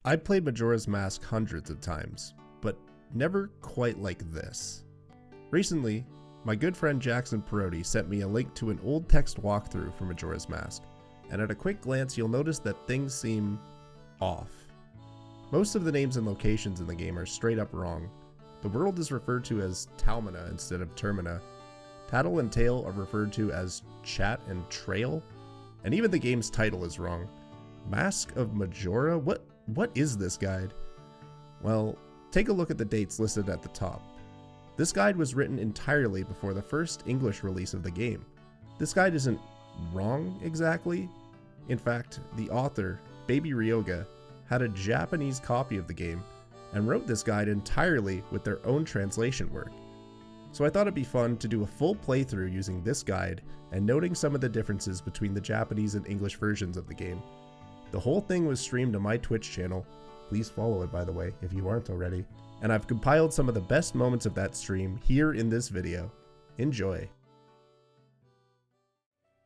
I've played Majora's Mask hundreds of times, but never quite like this. Recently, my good friend Jackson Perotti sent me a link to an old text walkthrough for Majora's Mask, and at a quick glance you'll notice that things seem off. Most of the names and locations in the game are straight up wrong. The world is referred to as Talmina instead of Termina. Tattle and Tail are referred to as Chat and Trail, and even the game's title is wrong. Mask of Majora? What is this guide? Well, take a look at the dates listed at the top. This guide was written entirely before the first English release of the game. This guide isn't wrong exactly. In fact, the author, Baby Ryoga, had a Japanese copy of the game and wrote this guide entirely with their own translation work. So I thought it'd be fun to do a full playthrough using this guide and noting some of the differences between the Japanese and English versions of the game. The whole thing was streamed on my Twitch channel. Please follow it, by the way, if you aren't already. And I've compiled some of the best moments of that stream here in this video. Enjoy.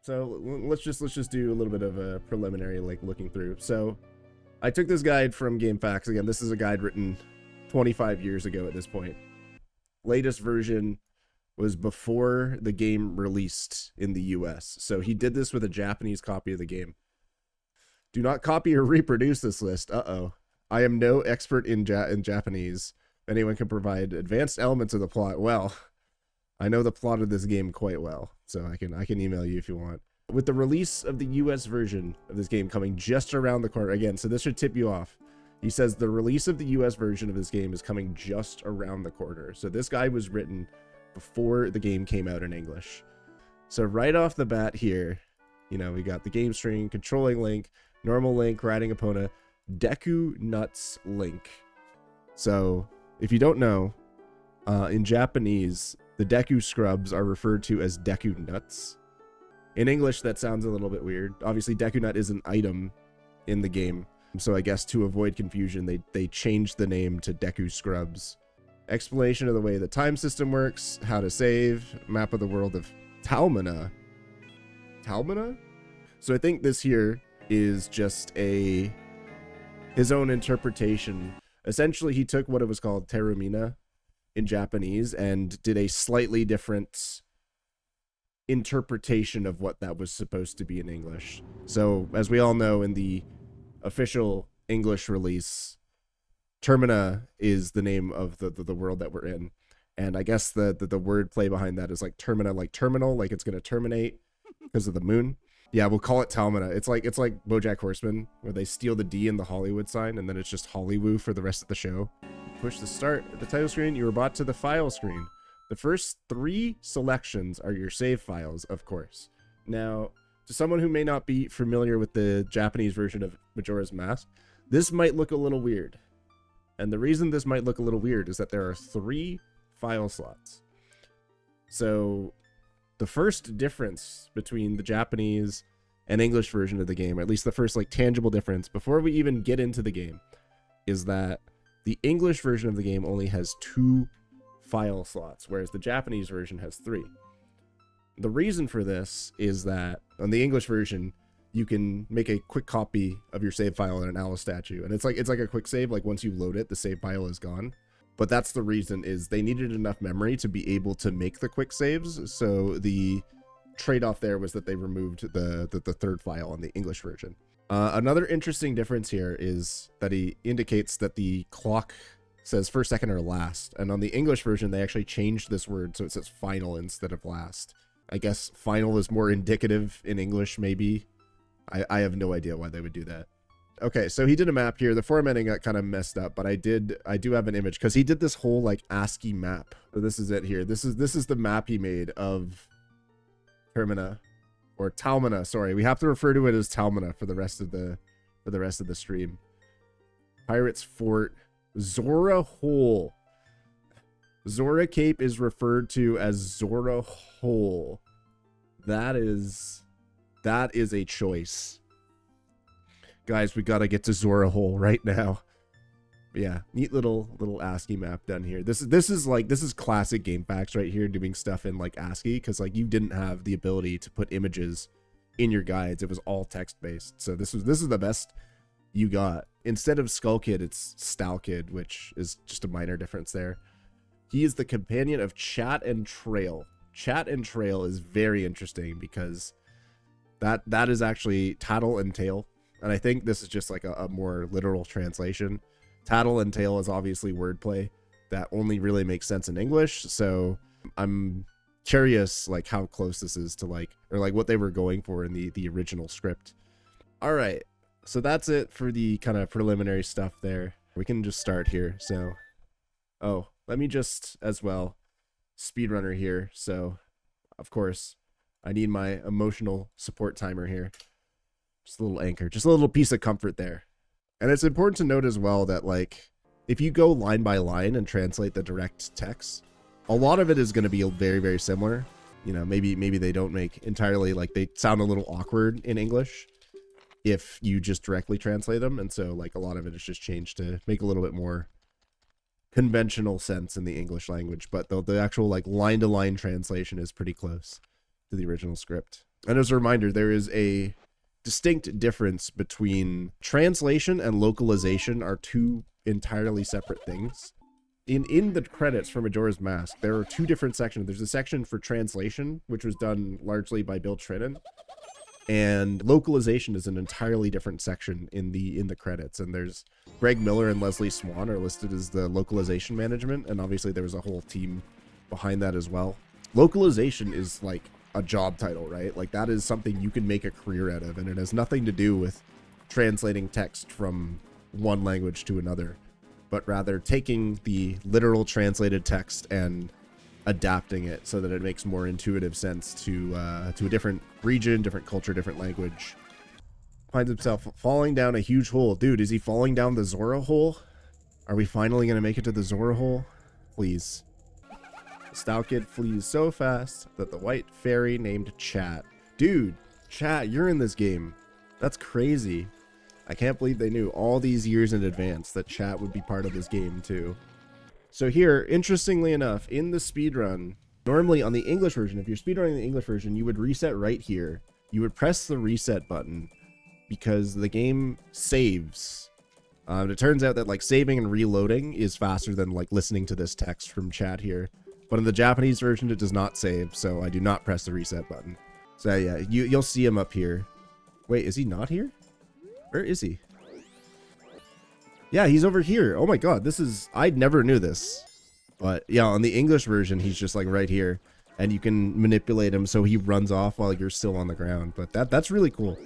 So let's just do a little bit of a preliminary looking through. So I took this guide from GameFAQs. Again, this is a guide written 25 years ago at this point. Latest version was before the game released in the US. So he did this with a Japanese copy of the game. Do not copy or reproduce this list. Uh-oh. I am no expert in Japanese. If anyone can provide advanced elements of the plot, well, I know the plot of this game quite well, so I can email you if you want. With the release of the US version of this game coming just around the corner, again, so this should tip you off. He says the release of the US version of this game is coming just around the corner. So this guide was written before the game came out in English. So right off the bat here, you know, we got the game string, controlling Link, normal Link, riding Epona, Deku Nuts Link. So if you don't know, in Japanese, the Deku scrubs are referred to as Deku Nuts. In English, that sounds a little bit weird. Obviously, Deku Nut is an item in the game. So I guess to avoid confusion, they changed the name to Deku Scrubs. Explanation of the way the time system works, how to save, map of the world of Talmina. Talmina? So I think this here is just his own interpretation. Essentially, he took what it was called Terumina in Japanese and did a slightly different interpretation of what that was supposed to be in English. So as we all know, in the official English release, Termina is the name of the world that we're in, and I guess the word play behind that is like Termina, like terminal, like it's gonna terminate because of the moon. Yeah, we'll call it Talmina. It's like BoJack Horseman, where they steal the D in the Hollywood sign and then it's just Hollywood for the rest of the show. Push the start at the title screen. You were brought to the file screen. The first 3 selections are your save files, of course. Now, to someone who may not be familiar with the Japanese version of Majora's Mask, this might look a little weird. And the reason this might look a little weird is that there are 3 file slots. So the first difference between the Japanese and English version of the game, or at least the first tangible difference before we even get into the game, is that the English version of the game only has 2 file slots, whereas the Japanese version has 3. The reason for this is that on the English version, you can make a quick copy of your save file in an owl statue, and it's like a quick save. Like once you load it, the save file is gone. But that's the reason, is they needed enough memory to be able to make the quick saves. So the trade-off there was that they removed the third file on the English version. Another interesting difference here is that he indicates that the clock says first, second, or last. And on the English version, they actually changed this word, so it says final instead of last. I guess final is more indicative in English, maybe. I have no idea why they would do that. Okay, so he did a map here. The formatting got kind of messed up, but I do have an image, because he did this whole ASCII map. So this is it here. This is the map he made of Termina, or Talmina. Sorry, we have to refer to it as Talmina for the rest of the stream. Pirates Fort, Zora Hole. Zora Cape is referred to as Zora Hole. That is a choice. Guys, we gotta get to Zora Hole right now. But yeah, neat little ASCII map done here. This is classic GameFAQs right here, doing stuff in ASCII, because you didn't have the ability to put images in your guides. It was all text based. So this is the best you got. instead of Skull Kid, it's Stal Kid, which is just a minor difference there. He is the companion of Chat and Trail. Chat and Trail is very interesting because that is actually Tattle and Tail. And I think this is just like a more literal translation. Tattle and Tail is obviously wordplay that only really makes sense in English. So I'm curious like how close this is to like, or like what they were going for in the original script. All right. So that's it for the kind of preliminary stuff there. We can just start here. So, oh, let me just as well speedrunner here. So of course I need my emotional support timer here. Just a little anchor, just a little piece of comfort there. And it's important to note as well that like, if you go line by line and translate the direct text, a lot of it is going to be very, very similar. You know, maybe they don't make entirely, like they sound a little awkward in English if you just directly translate them. And so like a lot of it is just changed to make a little bit more conventional sense in the English language. But the actual like line to line translation is pretty close to the original script. And as a reminder, there is a distinct difference between translation and localization are two entirely separate things. In the credits for Majora's Mask, there are two different sections. There's a section for translation, which was done largely by Bill Trinan, and localization is an entirely different section in the credits. And there's Greg Miller and Leslie Swan are listed as the localization management, and obviously there was a whole team behind that as well. Localization is like a job title, right? Like that is something you can make a career out of, and it has nothing to do with translating text from one language to another, but rather taking the literal translated text and adapting it so that it makes more intuitive sense to a different region, different culture, different language. Finds himself falling down a huge hole. Dude, is he falling down the Zora hole? Are we finally gonna make it to the Zora hole? Please. Stout Kid flees so fast that the white fairy named Chat. Dude, Chat, you're in this game. That's crazy. I can't believe they knew all these years in advance that Chat would be part of this game too. So here, interestingly enough, in the speedrun, normally on the English version, if you're speedrunning the English version, you would reset right here. You would press the reset button because the game saves. It turns out that like saving and reloading is faster than like listening to this text from Chat here. But in the Japanese version, it does not save, so I do not press the reset button. So yeah, you'll see him up here. Wait, is he not here? Where is he? Yeah, he's over here. Oh my god, I never knew this. But yeah, on the English version, he's just like right here. And you can manipulate him so he runs off while you're still on the ground. But that's really cool.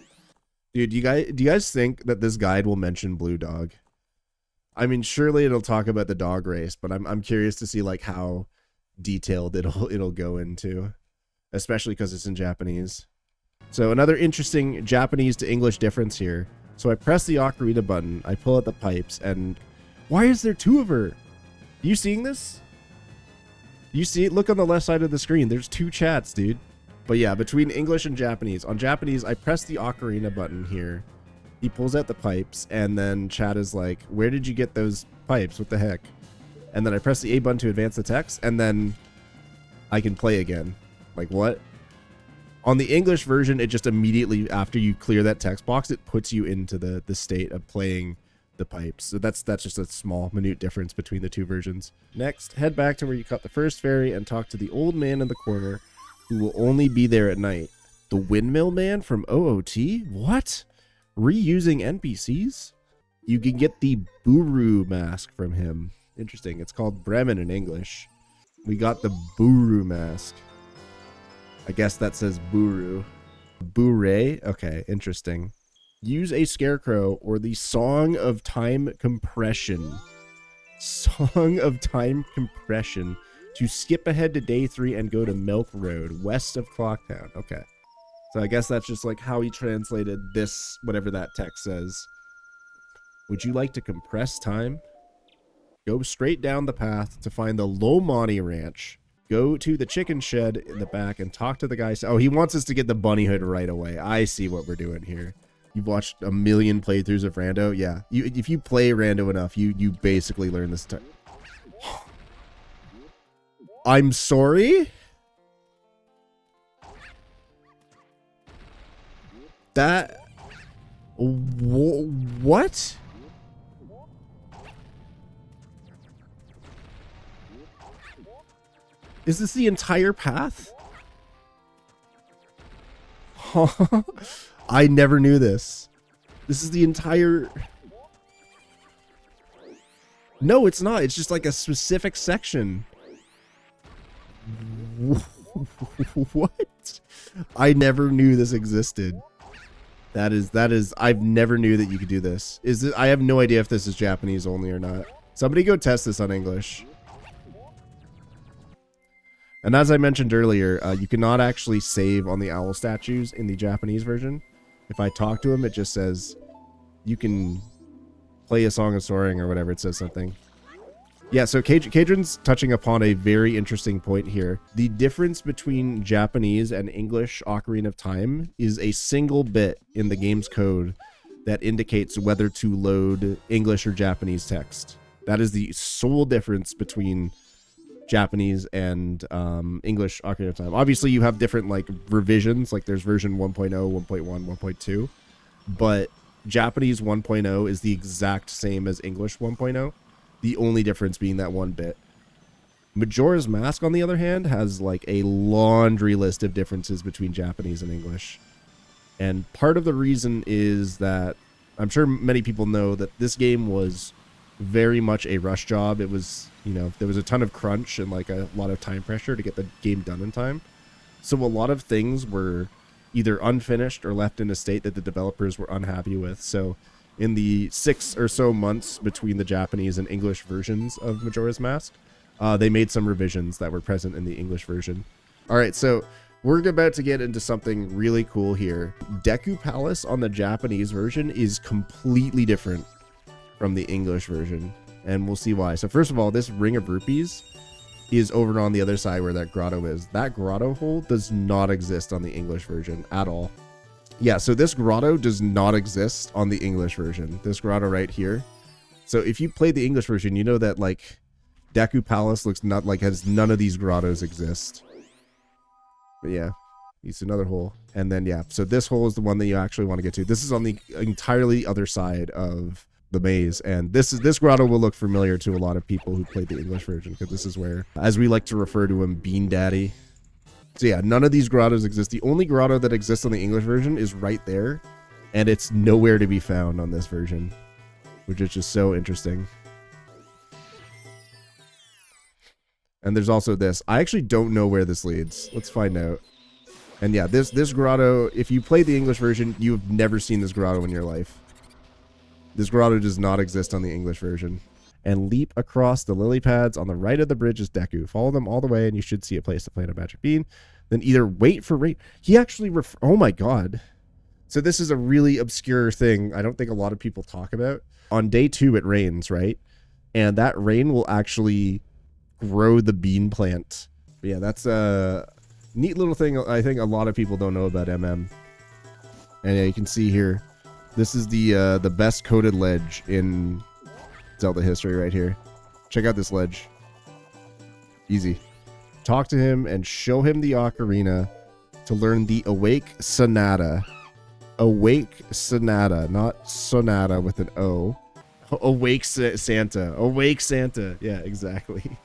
Dude, do you guys think that this guide will mention Blue Dog? I mean, surely it'll talk about the dog race, but I'm curious to see like how detailed it'll go into, especially because it's in Japanese. So another interesting Japanese to English difference here. So I press the ocarina button, I pull out the pipes, and why is there two of her? Are you seeing this? You see it? Look on the left side of the screen. There's two Chats, dude. But yeah, between English and Japanese. On Japanese, I press the ocarina button here. He pulls out the pipes, and then Chat is like, where did you get those pipes? What the heck? And then I press the A button to advance the text, and then I can play again. Like, what? On the English version, it just immediately, after you clear that text box, it puts you into the state of playing the pipes. So that's just a small, minute difference between the two versions. Next, head back to where you caught the first fairy and talk to the old man in the corner, who will only be there at night. The Windmill Man from OOT? What? Reusing NPCs? You can get the Buru mask from him. Interesting. It's called Bremen in English. We got the Buru mask. I guess that says Buru. Bure? Okay, interesting. Use a scarecrow or the Song of Time Compression. Song of Time Compression to skip ahead to day 3 and go to Milk Road, west of Clocktown. Okay. So I guess that's just like how he translated this, whatever that text says. Would you like to compress time? Go straight down the path to find the Lomani Ranch. Go to the chicken shed in the back and talk to the guy. Oh, he wants us to get the bunny hood right away. I see what we're doing here. You've watched a million playthroughs of Rando? Yeah. If you play Rando enough, you basically learn this. I'm sorry? That... What? Is this the entire path? I never knew this. This is the entire... No, it's not. It's just like a specific section. What? I never knew this existed. That is, I've never knew that you could do this. I have no idea if this is Japanese only or not. Somebody go test this on English. And as I mentioned earlier, you cannot actually save on the owl statues in the Japanese version. If I talk to him, it just says, you can play a song of soaring or whatever. It says something. Yeah, so Kadron's touching upon a very interesting point here. The difference between Japanese and English Ocarina of Time is a single bit in the game's code that indicates whether to load English or Japanese text. That is the sole difference between Japanese and English Ocarina of Time. Obviously, you have different like revisions, like there's version 1.0, 1.1, 1.2, but Japanese 1.0 is the exact same as English 1.0. The only difference being that one bit. Majora's Mask, on the other hand, has like a laundry list of differences between Japanese and English. And part of the reason is that I'm sure many people know that this game was very much a rush job. It was, you know, there was a ton of crunch and like a lot of time pressure to get the game done in time. So a lot of things were either unfinished or left in a state that the developers were unhappy with. So in the 6 or so months between the Japanese and English versions of Majora's Mask, they made some revisions that were present in the English version. All right, so we're about to get into something really cool here. Deku Palace on the Japanese version is completely different from the English version, and we'll see why. So first of all, this Ring of Rupees is over on the other side where that grotto is. That grotto hole does not exist on the English version at all. Yeah, so this grotto does not exist on the English version. This grotto right here. So if you play the English version, you know that like Deku Palace looks not like has none of these grottos exist. But yeah, it's another hole. And then yeah, so this hole is the one that you actually want to get to. This is on the entirely other side of the maze, and this grotto will look familiar to a lot of people who played the English version, because this is where, as we like to refer to him, Bean Daddy. So yeah, none of these grottos exist. The only grotto that exists on the English version is right there, and it's nowhere to be found on this version, which is just so interesting. And there's also this. I actually don't know where this leads. Let's find out. And yeah, this grotto, if you play the English version, you've never seen this grotto in your life. This grotto does not exist on the English version. And leap across the lily pads on the right of the bridge is Deku. Follow them all the way and you should see a place to plant a magic bean. Then either wait for rain. He actually, oh my god. So this is a really obscure thing I don't think a lot of people talk about. On day 2 it rains, right? And that rain will actually grow the bean plant. But yeah, that's a neat little thing I think a lot of people don't know about MM. And yeah, you can see here, this is the best coated ledge in Zelda history right here. Check out this ledge. Easy. Talk to him and show him the ocarina to learn the Awake Sonata. Awake Sonata, not Sonata with an O. Awake Santa. Awake Santa. Yeah, exactly.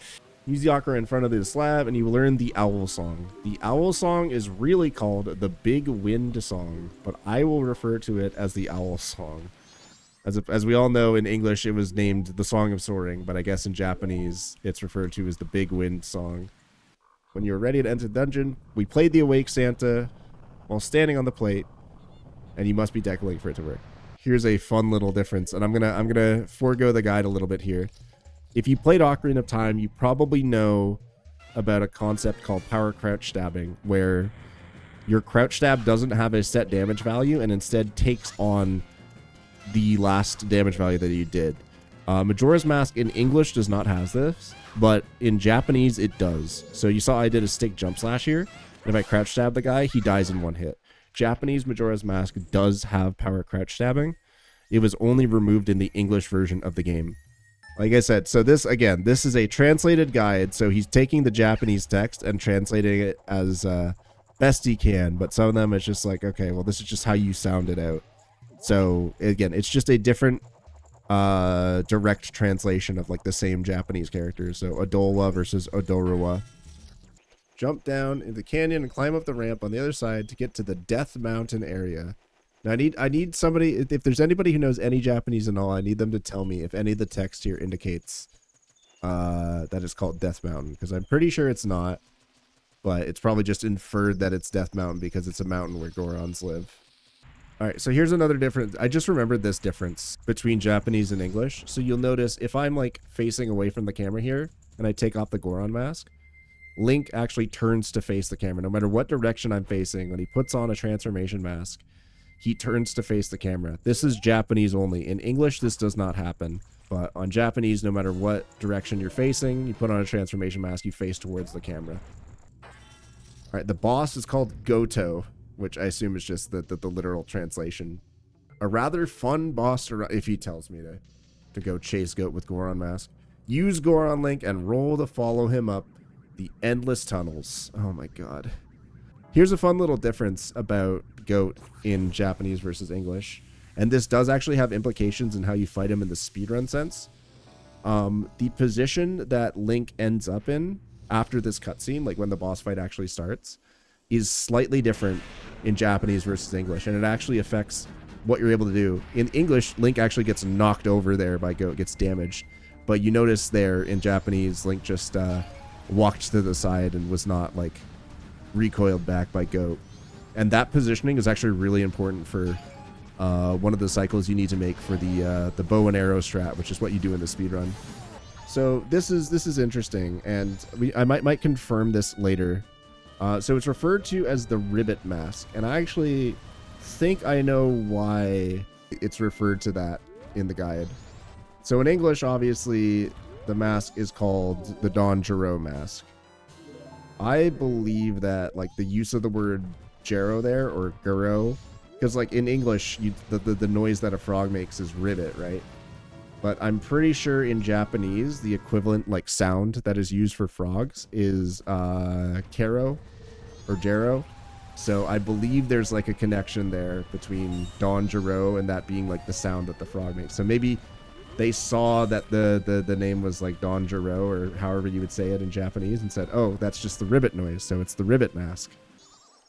Use the ocarina in front of the slab and you learn the Owl Song. The Owl Song is really called the Big Wind Song, but I will refer to it as the Owl Song. As we all know, in English it was named the Song of Soaring, but I guess in Japanese it's referred to as the Big Wind Song. When you were ready to enter the dungeon, we played the Awake Santa while standing on the plate, and you must be Deku for it to work. Here's a fun little difference, and I'm gonna forego the guide a little bit here. If you played Ocarina of Time, you probably know about a concept called power crouch stabbing, where your crouch stab doesn't have a set damage value and instead takes on the last damage value that you did. Majora's Mask in English does not have this, but in Japanese it does. So you saw I did a stick jump slash here, and if I crouch stab the guy, he dies in one hit. Japanese Majora's Mask does have power crouch stabbing. It was only removed in the English version of the game. Like I said, so this is a translated guide, so he's taking the Japanese text and translating it as best he can, but some of them it's just like, okay, well, this is just how you sound it out. So again, it's just a different direct translation of like the same Japanese characters. So Odola versus Odorua. Jump down in the canyon and climb up the ramp on the other side to get to the Death Mountain area. Now I need somebody, if there's anybody who knows any Japanese and all, I need them to tell me if any of the text here indicates that it's called Death Mountain, because I'm pretty sure it's not, but it's probably just inferred that it's Death Mountain because it's a mountain where Gorons live. All right, so here's another difference. I just remembered this difference between Japanese and English. So you'll notice if I'm like facing away from the camera here and I take off the Goron mask, Link actually turns to face the camera. No matter what direction I'm facing, when he puts on a transformation mask, he turns to face the camera. This is Japanese only. In English, this does not happen. But on Japanese, no matter what direction you're facing, you put on a transformation mask, you face towards the camera. All right, the boss is called Goto, which I assume is just the literal translation. A rather fun boss to, if he tells me to go chase Goht with Goron mask. Use Goron Link and roll to follow him up the endless tunnels. Oh my god. Here's a fun little difference about Goht in Japanese versus English. And this does actually have implications in how you fight him in the speedrun sense. The position that Link ends up in after this cutscene, like when the boss fight actually starts, is slightly different in Japanese versus English. And it actually affects what you're able to do. In English, Link actually gets knocked over there by Goht, gets damaged. But you notice there in Japanese, Link just walked to the side and was not like recoiled back by Goht. And that positioning is actually really important for one of the cycles you need to make for the bow and arrow strat, which is what you do in the speedrun. So this is interesting, and I might confirm this later. So it's referred to as the ribbit mask, and I actually think I know why it's referred to that in the guide. So in English, obviously, the mask is called the Donjuro mask. I believe that like the use of the word Jero there, or Guro, because like in English, the noise that a frog makes is ribbit, right? But I'm pretty sure in Japanese, the equivalent like sound that is used for frogs is Kero or Jero. So I believe there's like a connection there between Donjuro and that being like the sound that the frog makes. So maybe they saw that the name was like Donjuro, or however you would say it in Japanese, and said, oh, that's just the ribbit noise, so it's the ribbit mask.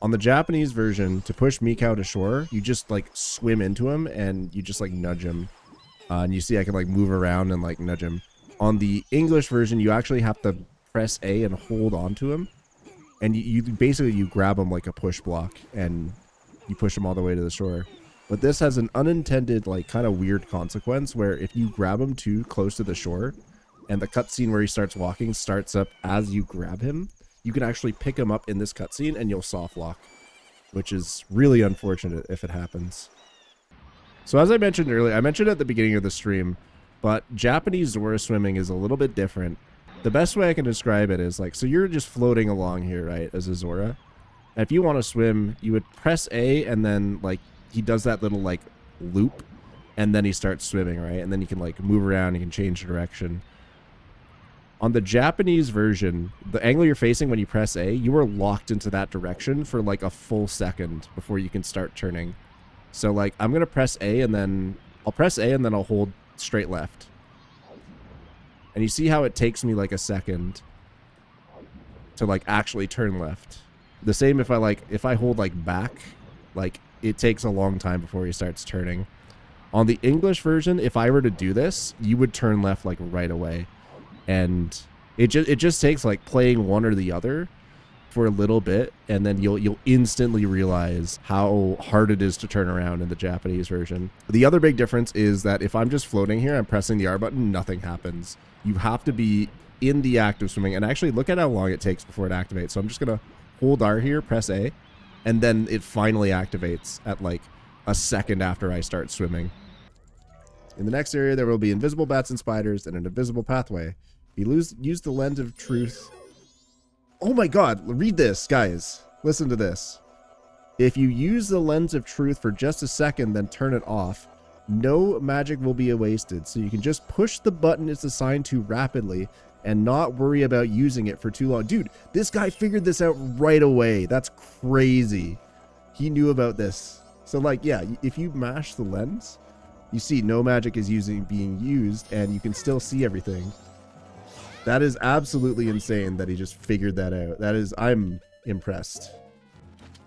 On the Japanese version, to push Mikau to shore, you just like swim into him and you just like nudge him. And you see I can like move around and like nudge him. On the English version, you actually have to press A and hold on to him. And you basically, you grab him like a push block and you push him all the way to the shore. But this has an unintended, like kind of weird consequence where if you grab him too close to the shore and the cutscene where he starts walking starts up as you grab him, you can actually pick him up in this cutscene and you'll soft lock, which is really unfortunate if it happens. So as I mentioned earlier, I mentioned at the beginning of the stream, but Japanese Zora swimming is a little bit different. The best way I can describe it is like, so you're just floating along here, right, as a Zora. And if you want to swim, you would press A and then like he does that little like loop and then he starts swimming, right? And then you can like move around, you can change direction. On the Japanese version, the angle you're facing when you press A, you are locked into that direction for like a full second before you can start turning. So like I'm going to press A and then I'll press A and then I'll hold straight left. And you see how it takes me like a second to like actually turn left. The same if I hold like back, like it takes a long time before he starts turning. On the English version, if I were to do this, you would turn left like right away. And it just takes like playing one or the other for a little bit, and then you'll instantly realize how hard it is to turn around in the Japanese version. The other big difference is that if I'm just floating here, I'm pressing the R button, nothing happens. You have to be in the act of swimming, and actually look at how long it takes before it activates. So I'm just gonna hold R here, press A, and then it finally activates at like a second after I start swimming. In the next area, there will be invisible bats and spiders and an invisible pathway. If you use the lens of truth. Oh my god, read this, guys. Listen to this. If you use the lens of truth for just a second, then turn it off, no magic will be wasted. So you can just push the button it's assigned to rapidly and not worry about using it for too long. Dude, this guy figured this out right away. That's crazy. He knew about this. So like, yeah, if you mash the lens, You see, no magic is being used, and you can still see everything. That is absolutely insane that he just figured that out. I'm impressed.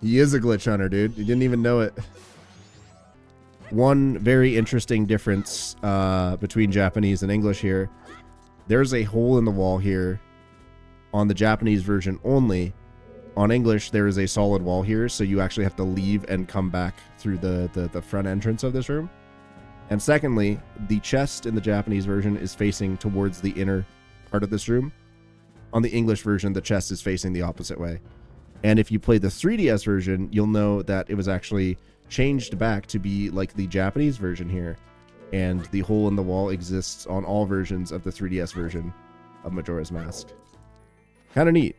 He is a glitch hunter, dude. You didn't even know it. One very interesting difference between Japanese and English here. There's a hole in the wall here on the Japanese version only. On English, there is a solid wall here, so you actually have to leave and come back through the front entrance of this room. And secondly, the chest in the Japanese version is facing towards the inner part of this room. On the English version, the chest is facing the opposite way. And if you play the 3DS version, you'll know that it was actually changed back to be like the Japanese version here. And the hole in the wall exists on all versions of the 3DS version of Majora's Mask. Kind of neat.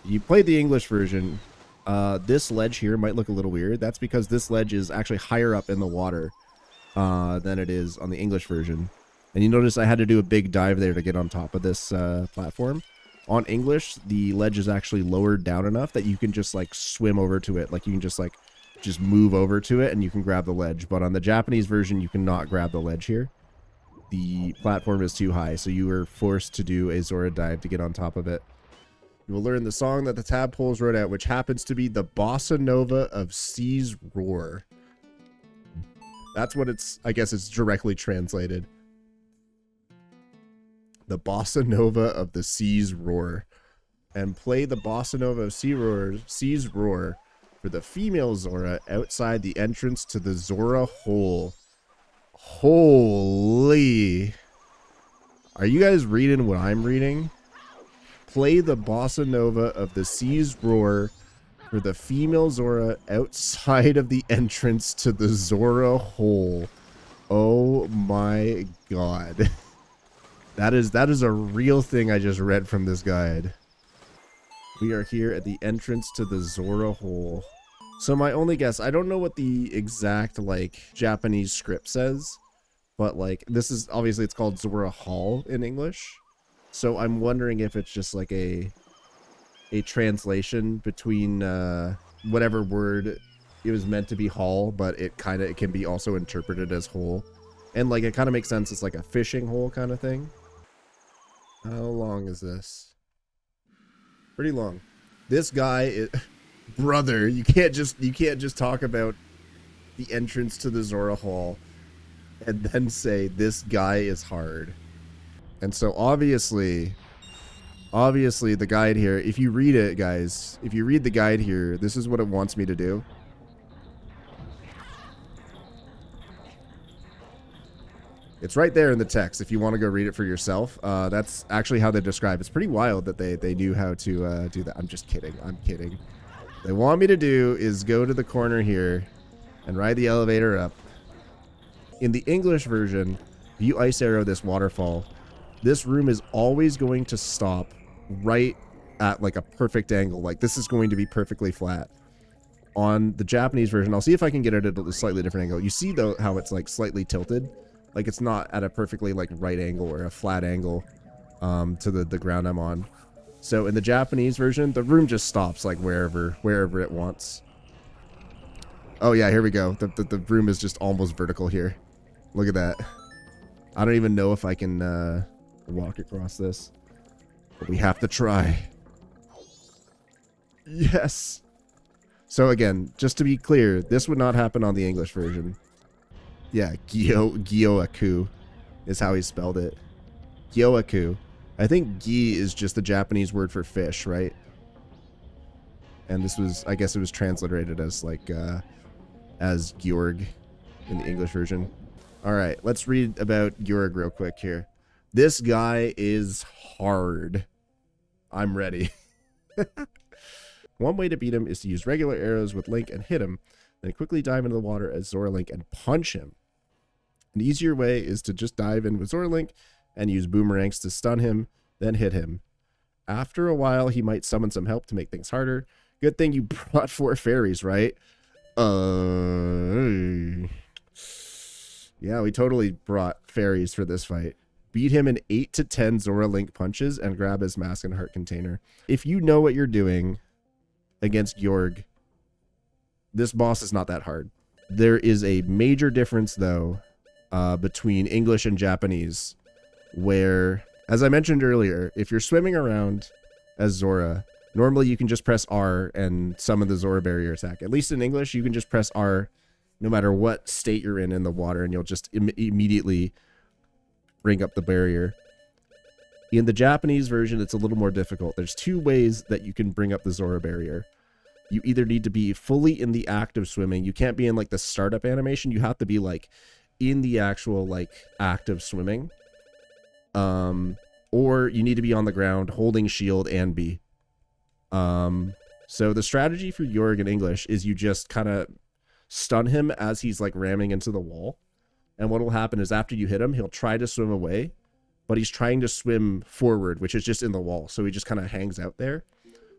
You played the English version, this ledge here might look a little weird. That's because this ledge is actually higher up in the water than it is on the English version. And you notice I had to do a big dive there to get on top of this platform. On English, the ledge is actually lowered down enough that you can just like swim over to it. Like you can just move over to it and you can grab the ledge. But on the Japanese version, you cannot grab the ledge here. The platform is too high, so you were forced to do a Zora dive to get on top of it. You will learn the song that the tadpoles wrote out, which happens to be the Bossa Nova of Sea's Roar. That's what I guess it's directly translated. The Bossa Nova of the Sea's Roar. And play the Bossa Nova of Sea's Roar for the female Zora outside the entrance to the Zora hole. Holy. Are you guys reading what I'm reading? Play the Bossa Nova of the Sea's Roar for the female Zora outside of the entrance to the Zora hole. Oh my god. That is a real thing I just read from this guide. We are here at the entrance to the Zora hole. So my only guess, I don't know what the exact like Japanese script says, but like this is obviously it's called Zora Hall in English. So I'm wondering if it's just like a translation between whatever word it was meant to be hall, but it can be also interpreted as hole. And like it kind of makes sense, it's like a fishing hole kind of thing. How long is this? Pretty long. This guy is brother, you can't just talk about the entrance to the Zora hall and then say this guy is hard. And so obviously the guide here, if you read it, guys, if you read the guide here, this is what it wants me to do. It's right there in the text if you want to go read it for yourself. That's actually how they describe it. It's pretty wild that they knew how to do that. I'm just kidding. I'm kidding. What they want me to do is go to the corner here and ride the elevator up. In the English version, if you ice arrow this waterfall, this room is always going to stop right at like a perfect angle. Like this is going to be perfectly flat. On the Japanese version, I'll see if I can get it at a slightly different angle. You see though how it's like slightly tilted? Like it's not at a perfectly like right angle or a flat angle to the ground I'm on. So in the Japanese version, the room just stops like wherever it wants. Oh yeah, here we go. The room is just almost vertical here. Look at that. I don't even know if I can walk across this, but we have to try. Yes. So again, just to be clear, this would not happen on the English version. Yeah, Gyoaku is how he spelled it. Gyoaku. I think gi is just the Japanese word for fish, right? And this was, I guess it was transliterated as like, as Gyorg in the English version. All right, let's read about Gyorg real quick here. This guy is hard. I'm ready. One way to beat him is to use regular arrows with Link and hit him, then quickly dive into the water as Zora Link and punch him. An easier way is to just dive in with Zora Link and use boomerangs to stun him, then hit him. After a while, he might summon some help to make things harder. Good thing you brought 4 fairies, right? Yeah, we totally brought fairies for this fight. Beat him in 8 to 10 Zora Link punches and grab his mask and heart container. If you know what you're doing against Gyorg, this boss is not that hard. There is a major difference, though, between English and Japanese, where, as I mentioned earlier, if you're swimming around as Zora, normally you can just press R and summon the Zora barrier attack. At least in English, you can just press R no matter what state you're in the water, and you'll just immediately bring up the barrier. In the Japanese version, it's a little more difficult. There's two ways that you can bring up the Zora barrier. You either need to be fully in the act of swimming. You can't be in like the startup animation. You have to be like in the actual like act of swimming. Or you need to be on the ground holding shield and B. So the strategy for Gyorg in English is you just kind of stun him as he's like ramming into the wall. And what will happen is after you hit him, he'll try to swim away, but he's trying to swim forward, which is just in the wall. So he just kind of hangs out there.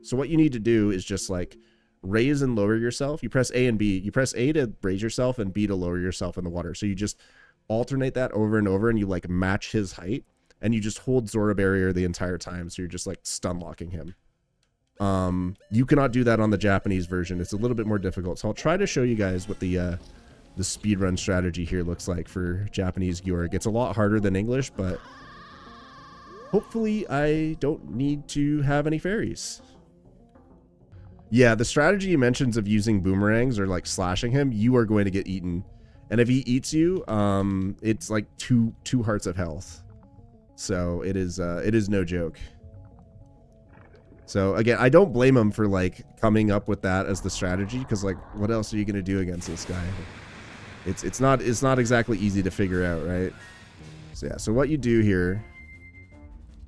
So what you need to do is just like raise and lower yourself. You press A and B. You press A to raise yourself and B to lower yourself in the water. So you just alternate that over and over, and you like match his height, and you just hold Zora barrier the entire time. So you're just like stun locking him. You cannot do that on the Japanese version. It's a little bit more difficult. So I'll try to show you guys what the speedrun strategy here looks like for Japanese Gyorg. It's a lot harder than English, but hopefully I don't need to have any fairies. Yeah, the strategy he mentions of using boomerangs or like slashing him, you are going to get eaten. And if he eats you, it's like two hearts of health. So it is no joke. So again, I don't blame him for like coming up with that as the strategy, because like what else are you gonna do against this guy? It's not exactly easy to figure out, right? So yeah, so what you do here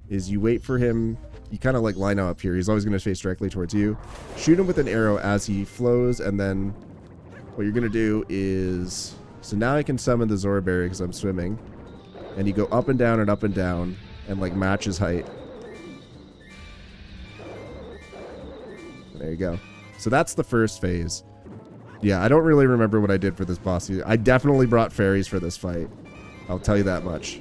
is you wait for him. You kind of like line up here. He's always going to face directly towards you. Shoot him with an arrow as he flows, and then what you're going to do is... So now I can summon the Zora barrier because I'm swimming. And you go up and down and like match his height. There you go. So that's the first phase. Yeah, I don't really remember what I did for this boss. I definitely brought fairies for this fight. I'll tell you that much.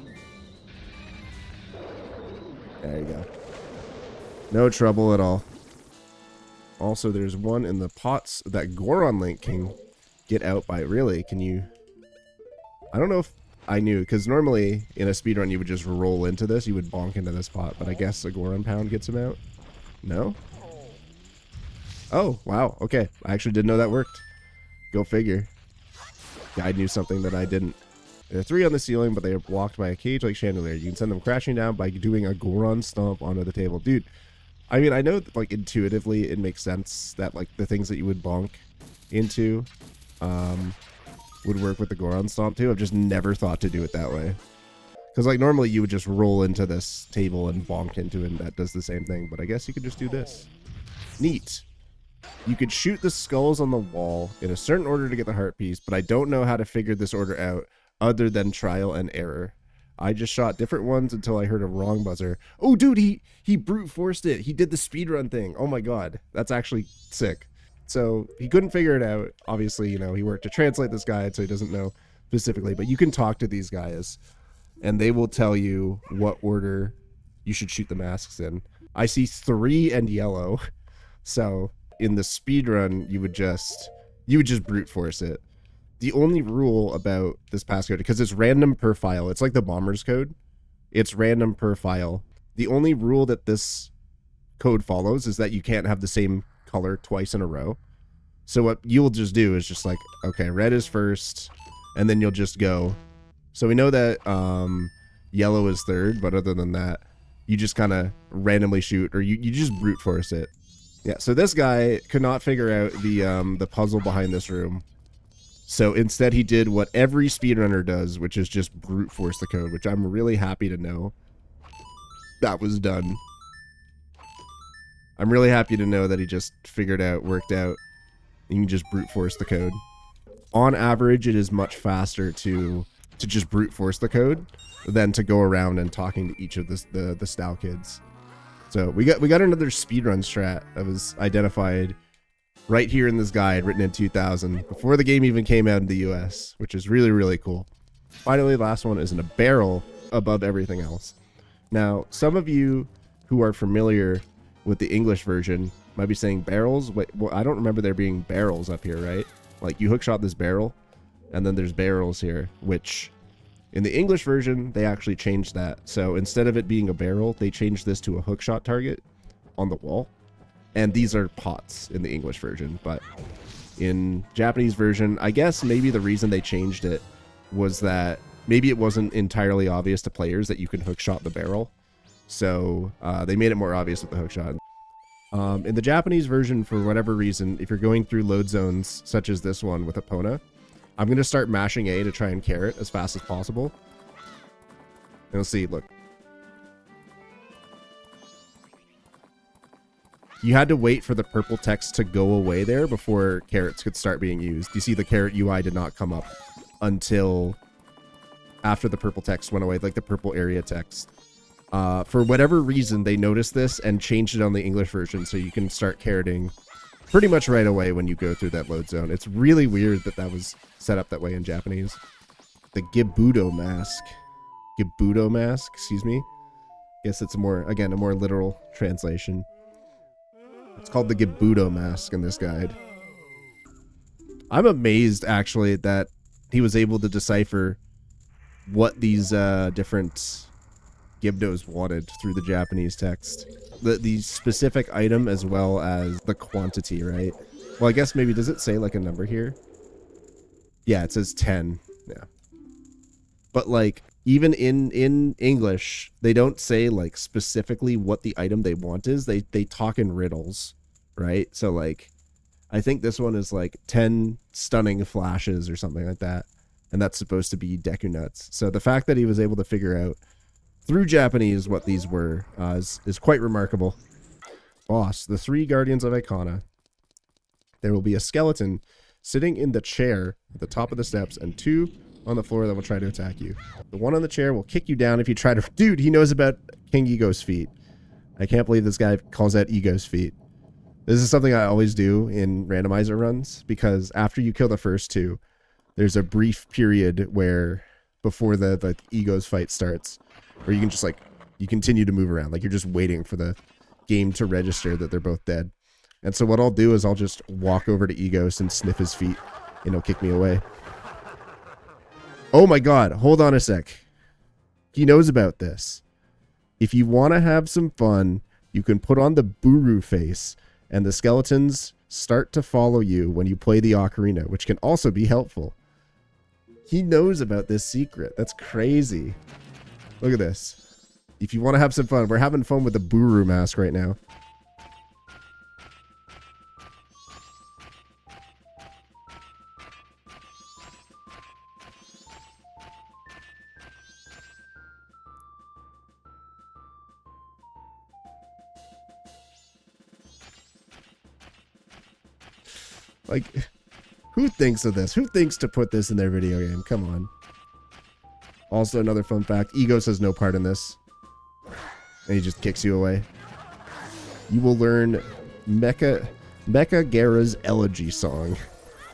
There you go. No trouble at all. Also, there's one in the pots that Goron Link can get out by. Really? Can you... I don't know if I knew, because normally in a speedrun you would just roll into this. You would bonk into this pot, but I guess a Goron Pound gets him out. No? Oh, wow. Okay. I actually didn't know that worked. Go figure. Guy knew something that I didn't. There are 3 on the ceiling, but they are blocked by a cage-like chandelier. You can send them crashing down by doing a Goron Stomp onto the table. Dude, I mean, I know that, like, intuitively it makes sense that, like, the things that you would bonk into would work with the Goron Stomp, too. I've just never thought to do it that way. Because, like, normally you would just roll into this table and bonk into it, and that does the same thing. But I guess you could just do this. Neat. You could shoot the skulls on the wall in a certain order to get the heart piece, but I don't know how to figure this order out other than trial and error. I just shot different ones until I heard a wrong buzzer. Oh, dude, he brute forced it. He did the speedrun thing. Oh my god. That's actually sick. So he couldn't figure it out. Obviously, you know, he worked to translate this guide, so he doesn't know specifically, but you can talk to these guys and they will tell you what order you should shoot the masks in. I see 3 and yellow. So in the speedrun, you would just brute force it. The only rule about this passcode, because it's random per file, it's like the bomber's code. It's random per file. The only rule that this code follows is that you can't have the same color twice in a row. So what you'll just do is just like, okay, red is first, and then you'll just go. So we know that yellow is third, but other than that, you just kind of randomly shoot, or you just brute force it. Yeah, so this guy could not figure out the puzzle behind this room. So instead he did what every speedrunner does, which is just brute force the code, which I'm really happy to know that was done. I'm really happy to know that he just worked out, and you can just brute force the code. On average, it is much faster to just brute force the code than to go around and talking to each of the style kids. So we got another speedrun strat that was identified right here in this guide, written in 2000, before the game even came out in the US, which is really, really cool. Finally, the last one is in a barrel above everything else. Now, some of you who are familiar with the English version might be saying barrels. Wait, well, I don't remember there being barrels up here, right? Like, you hookshot this barrel. And then there's barrels here, which in the English version, they actually changed that. So instead of it being a barrel, they changed this to a hookshot target on the wall. And these are pots in the English version. But in Japanese version, I guess maybe the reason they changed it was that maybe it wasn't entirely obvious to players that you can hookshot the barrel. So they made it more obvious with the hookshot. In the Japanese version, for whatever reason, if you're going through load zones such as this one with Epona, I'm going to start mashing A to try and carry it as fast as possible. And you'll see, look. You had to wait for the purple text to go away there before carrots could start being used. You see the carrot UI did not come up until after the purple text went away, like the purple area text. For whatever reason, they noticed this and changed it on the English version so you can start carroting pretty much right away when you go through that load zone. It's really weird that that was set up that way in Japanese. The Gibdo Mask. Gibdo Mask, excuse me. Guess it's a more literal translation. It's called the Gibdo Mask in this guide. I'm amazed, actually, that he was able to decipher what these different Gibdos wanted through the Japanese text. The specific item as well as the quantity, right? Well, I guess maybe, does it say like a number here? Yeah, it says 10. Yeah. But like, even in English, they don't say like specifically what the item they want is. They talk in riddles, right? So like, I think this one is like 10 stunning flashes or something like that. And that's supposed to be Deku nuts. So the fact that he was able to figure out through Japanese what these were is quite remarkable. Boss, the 3 guardians of Ikana. There will be a skeleton sitting in the chair at the top of the steps and 2 on the floor that will try to attack you. The one on the chair will kick you down if you try to... Dude, he knows about King Ego's feet. I can't believe this guy calls that Ego's feet. This is something I always do in randomizer runs, because after you kill the first 2, there's a brief period where, before the Ego's fight starts, where you can just like, you continue to move around. Like you're just waiting for the game to register that they're both dead. And so what I'll do is I'll just walk over to Egos and sniff his feet, and he'll kick me away. Oh my god, hold on a sec. He knows about this. If you want to have some fun, you can put on the Buru face, and the skeletons start to follow you when you play the ocarina, which can also be helpful. He knows about this secret. That's crazy. Look at this. If you want to have some fun, we're having fun with the Buru mask right now. Like, who thinks of this? Who thinks to put this in their video game? Come on. Also, another fun fact, Egos has no part in this. And he just kicks you away. You will learn Mecha Gera's Elegy song.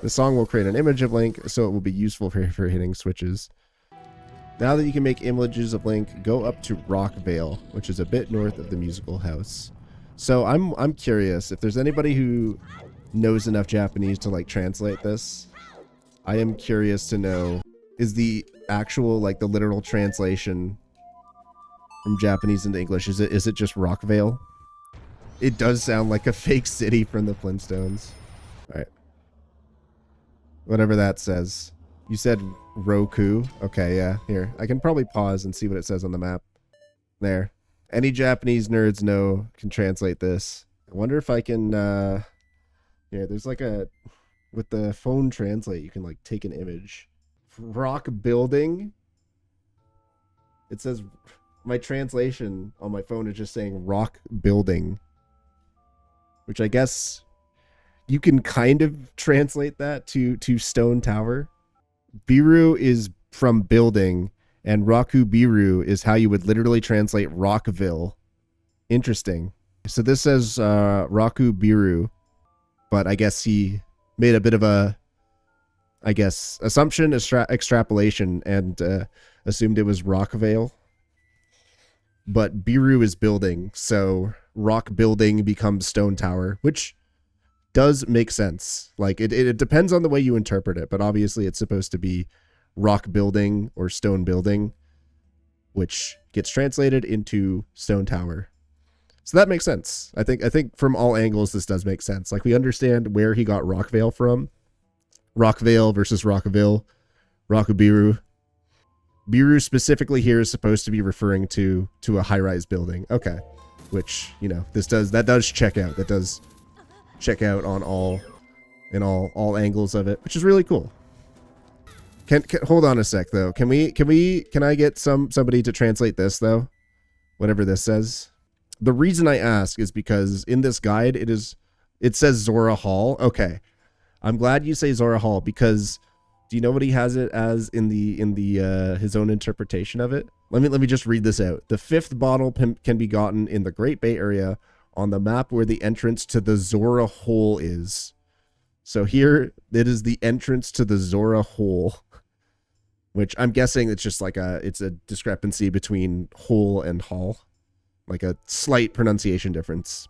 The song will create an image of Link, so it will be useful for hitting switches. Now that you can make images of Link, go up to Rockvale, which is a bit north of the musical house. So I'm curious, if there's anybody who knows enough Japanese to like translate this, I am curious to know, is the actual, like the literal translation from Japanese into English, is it just Rockvale? It does sound like a fake city from the Flintstones. Alright. Whatever that says. You said Roku? Okay, yeah. Here, I can probably pause and see what it says on the map. There. Any Japanese nerds can translate this. I wonder if I can, yeah, there's like a, with the phone translate, you can like take an image. Rock building. It says, my translation on my phone is just saying rock building, which I guess you can kind of translate that to stone tower. Biru is from building, and Raku Biru is how you would literally translate Rockville. Interesting. So this says Raku Biru, but I guess he made a bit of a, I guess, assumption, extrapolation, and assumed it was Rockvale. But Biru is building, so rock building becomes stone tower, which does make sense. Like it depends on the way you interpret it, but obviously it's supposed to be rock building or stone building, which gets translated into stone tower. So that makes sense. I think from all angles this does make sense. Like we understand where he got Rockvale from. Rockvale versus Rockaville, Rockabiru. Biru specifically here is supposed to be referring to a high-rise building. Okay. Which, you know, that does check out. That does check out on all angles of it, which is really cool. Can hold on a sec though. Can I get somebody to translate this though? Whatever this says. The reason I ask is because in this guide it says Zora Hall. Okay. I'm glad you say Zora Hall, because do you know what he has it as in the his own interpretation of it? Let me just read this out. The fifth bottle can be gotten in the Great Bay Area on the map where the entrance to the Zora Hole is. So here it is the entrance to the Zora Hole, which I'm guessing it's just like it's a discrepancy between hole and hall, like a slight pronunciation difference.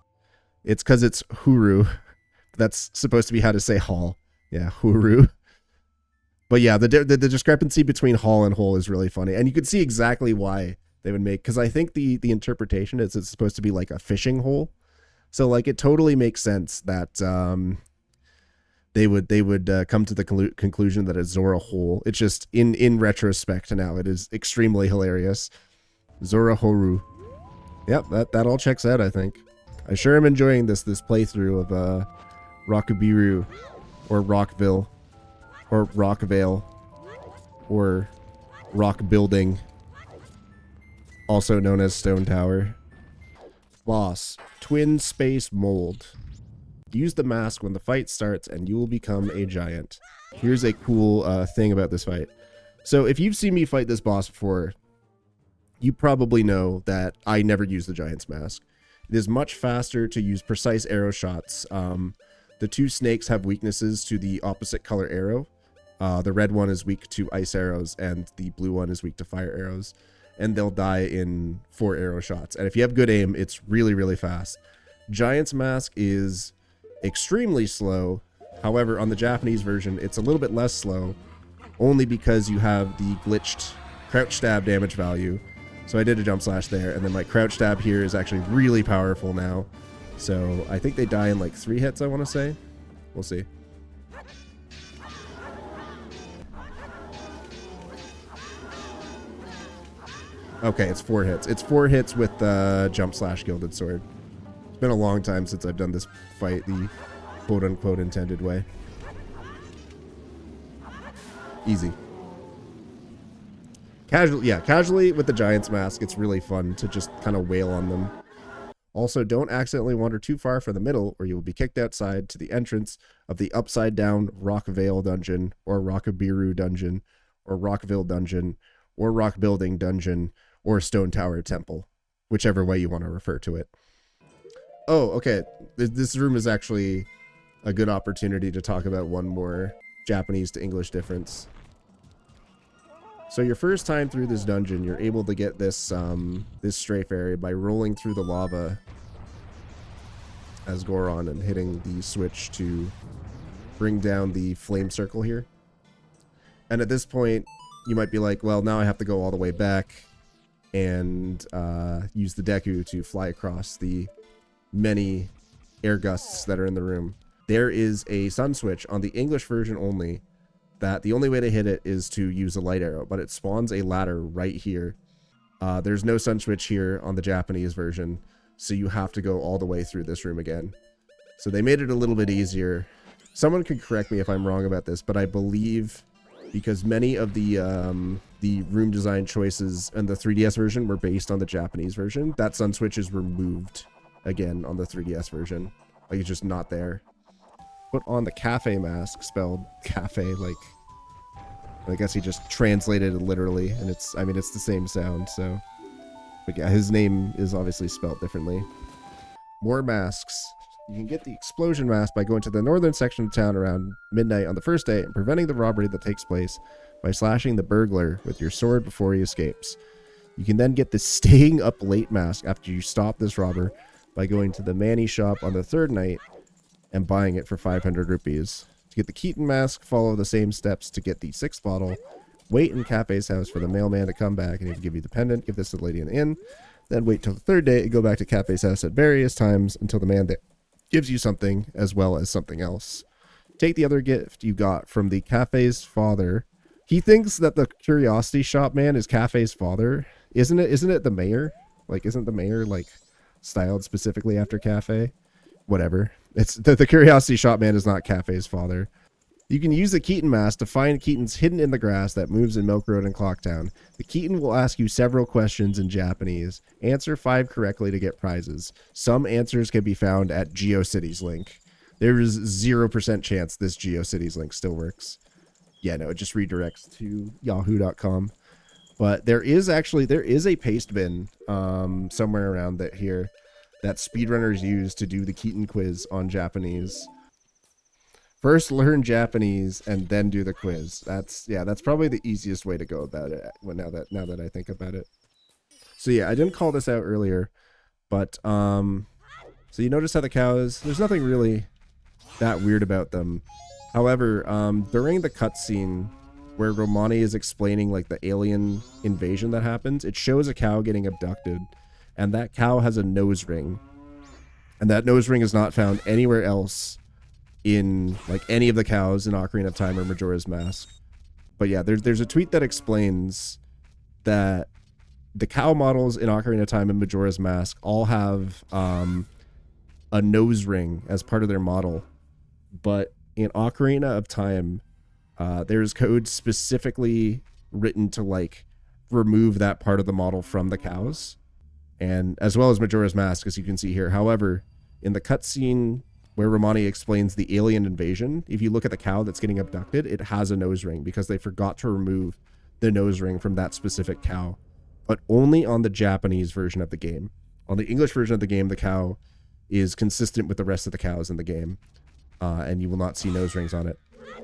It's because it's Huru. That's supposed to be how to say hall. Yeah, Huru. But yeah, the discrepancy between hall and hole is really funny. And you can see exactly why they would make, because I think the interpretation is it's supposed to be like a fishing hole. So like it totally makes sense that they would come to the conclusion that it's Zora Hole. It's just in retrospect now, it is extremely hilarious. Zora Horu. Yep, that all checks out, I think. I sure am enjoying this playthrough of Rockabiru, or Rockville, or Rockvale, or Rock Building, also known as Stone Tower. Boss, Twin Space Mold. Use the mask when the fight starts and you will become a giant. Here's a cool thing about this fight. So if you've seen me fight this boss before, you probably know that I never use the giant's mask. It is much faster to use precise arrow shots. The two snakes have weaknesses to the opposite color arrow. The red one is weak to ice arrows and the blue one is weak to fire arrows. And they'll die in 4 arrow shots. And if you have good aim, it's really, really fast. Giant's Mask is extremely slow. However, on the Japanese version, it's a little bit less slow, only because you have the glitched crouch stab damage value. So I did a jump slash there, and then my crouch stab here is actually really powerful now. So I think they die in like 3 hits, I want to say. We'll see. Okay, it's 4 hits. It's 4 hits with the jump slash gilded sword. It's been a long time since I've done this fight the quote-unquote intended way. Easy. Casually with the Giant's Mask, it's really fun to just kind of wail on them. Also, don't accidentally wander too far from the middle, or you will be kicked outside to the entrance of the upside-down Rockvale dungeon, or Rockabiru dungeon, or Rockville dungeon, or Rock Building dungeon, or Stone Tower temple, whichever way you want to refer to it. Oh, okay. This room is actually a good opportunity to talk about one more Japanese to English difference. So your first time through this dungeon, you're able to get this this strafe area by rolling through the lava as Goron and hitting the switch to bring down the flame circle here. And at this point, you might be like, well, now I have to go all the way back and use the Deku to fly across the many air gusts that are in the room. There is a sun switch on the English version only that the only way to hit it is to use a light arrow, but it spawns a ladder right here. There's no sun switch here on the Japanese version, so you have to go all the way through this room again. So they made it a little bit easier. Someone could correct me if I'm wrong about this, but I believe because many of the room design choices in the 3DS version were based on the Japanese version, that sun switch is removed again on the 3DS version. Like, it's just not there. Put on the cafe mask, spelled cafe, like, I guess he just translated it literally, and it's the same sound, so. But yeah, his name is obviously spelled differently. More masks. You can get the explosion mask by going to the northern section of town around midnight on the first day and preventing the robbery that takes place by slashing the burglar with your sword before he escapes. You can then get the staying up late mask after you stop this robber by going to the Manny shop on the third night and buying it for 500 rupees. To get the Keaton Mask, follow the same steps to get the 6th bottle. Wait in Cafe's house for the mailman to come back and he'll give you the pendant. Give this to the lady in the inn. Then wait till the 3rd day and go back to Cafe's house at various times until the man that gives you something as well as something else. Take the other gift you got from the Cafe's father. He thinks that the curiosity shop man is Cafe's father. Isn't it the mayor? Like, isn't the mayor, like, styled specifically after Cafe? Whatever. It's the curiosity shop man is not Cafe's father. You can use the Keaton Mask to find Keatons hidden in the grass that moves in Milk Road and Clocktown. The Keaton will ask you several questions in Japanese. Answer 5 correctly to get prizes. Some answers can be found at GeoCities link. There is 0% chance this GeoCities link still works. Yeah, no, it just redirects to yahoo.com. But there is a paste bin somewhere around that here that speedrunners use to do the Keaton quiz on Japanese. First learn Japanese and then do the quiz. That's probably the easiest way to go about it now that I think about it. So yeah, I didn't call this out earlier, but so you notice how the cows, there's nothing really that weird about them. However, during the cutscene where Romani is explaining like the alien invasion that happens, it shows a cow getting abducted, and that cow has a nose ring. And that nose ring is not found anywhere else in like any of the cows in Ocarina of Time or Majora's Mask. But yeah, there's a tweet that explains that the cow models in Ocarina of Time and Majora's Mask all have a nose ring as part of their model. But in Ocarina of Time, there's code specifically written to like remove that part of the model from the cows, and as well as Majora's Mask, as you can see here. However, in the cutscene where Romani explains the alien invasion, if you look at the cow that's getting abducted, it has a nose ring because they forgot to remove the nose ring from that specific cow, but only on the Japanese version of the game. On the English version of the game, the cow is consistent with the rest of the cows in the game, and you will not see nose rings on it.